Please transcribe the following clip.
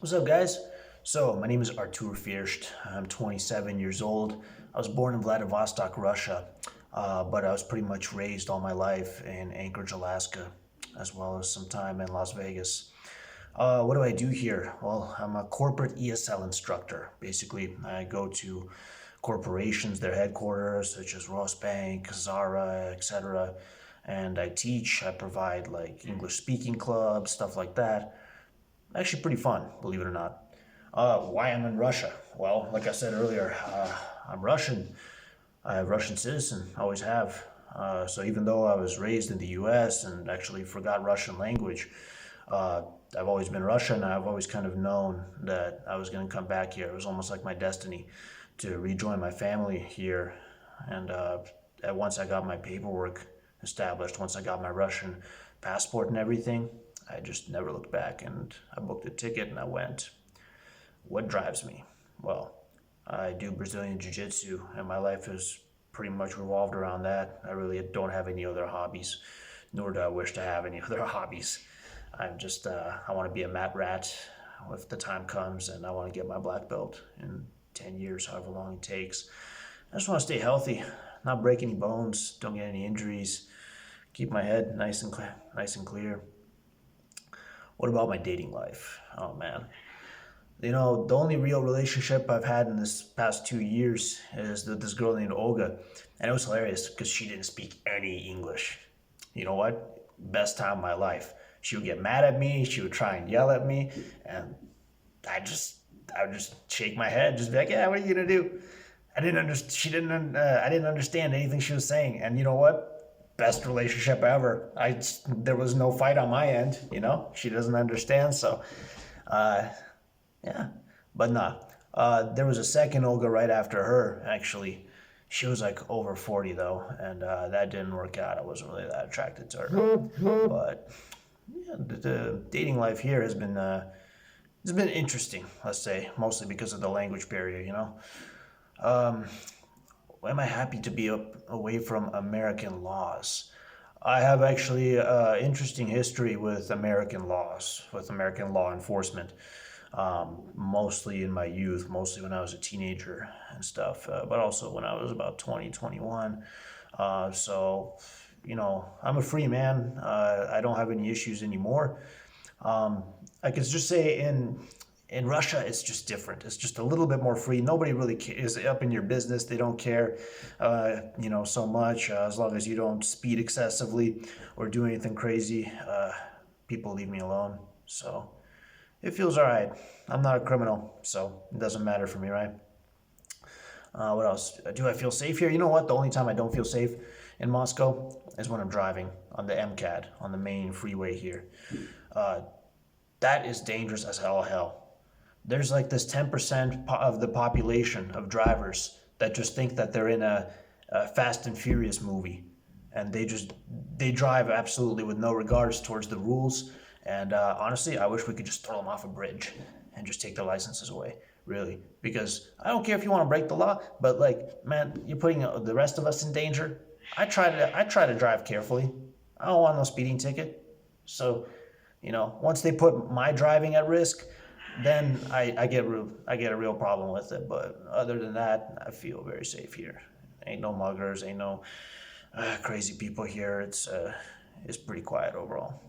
What's up, guys? So, my name is Artur First. I'm 27 years old. I was born in Vladivostok, Russia, but I was pretty much raised all my life in Anchorage, Alaska, as well as some time in Las Vegas. What do I do here? Well, I'm a corporate ESL instructor. Basically, I go to corporations, their headquarters, such as Ross Bank, Zara, etc., and I teach. I provide like English speaking clubs, stuff like that. Actually, pretty fun, believe it or not. Why I'm in Russia? Well, like I said earlier, I'm Russian. I have Russian citizen, always have. So even though I was raised in the U.S. and actually forgot Russian language, uh, I've always been Russian. I've always kind of known that I was going to come back here. It was almost like my destiny to rejoin my family here. And once I got my paperwork established, once I got my Russian passport and everything, I just never looked back, and I booked a ticket and I went. What drives me? Well, I do Brazilian Jiu Jitsu, and my life is pretty much revolved around that. I really don't have any other hobbies, nor do I wish to have any other hobbies. I want to be a mat rat if the time comes, and I want to get my black belt in 10 years, however long it takes. I just want to stay healthy, not break any bones, don't get any injuries, keep my head nice and clear. What about my dating life? Oh man. The only real relationship I've had in this past 2 years is this girl named Olga. And it was hilarious because she didn't speak any English. You know what? Best time of my life. She would get mad at me, she would try and yell at me, and I just I would just shake my head, just be like, "Yeah, what are you gonna do?" I didn't understand anything she was saying, and you know what? Best relationship ever. There was no fight on my end. She doesn't understand, so uh, yeah, but nah. There was a second Olga right after her, actually. She was like over 40 though, and that didn't work out. I wasn't really that attracted to her. But yeah, the dating life here has been interesting, let's say, mostly because of the language barrier. Um, Am I happy to be away from American laws? I have actually interesting history with American laws, with American law enforcement, mostly in my youth, mostly when I was a teenager and stuff, but also when I was about 20, 21. So, I'm a free man. I don't have any issues anymore. Um, I could just say in Russia, it's just different. It's just a little bit more free. Nobody really is up in your business. They don't care, so much as long as you don't speed excessively or do anything crazy. People leave me alone. So it feels all right. I'm not a criminal, so it doesn't matter for me, right? What else? Do I feel safe here? You know what? The only time I don't feel safe in Moscow is when I'm driving on the MCAD, on the main freeway here. Uh, that is dangerous as hell. There's like this 10% of the population of drivers that just think that they're in a Fast and Furious movie, and they drive absolutely with no regards towards the rules. And honestly, I wish we could just throw them off a bridge and just take their licenses away. Really, because I don't care if you want to break the law, but like, man, you're putting the rest of us in danger. I try to drive carefully. I don't want no speeding ticket. So, once they put my driving at risk, then I get a real problem with it. But other than that, I feel very safe here. Ain't no muggers, ain't no crazy people here. It's pretty quiet overall.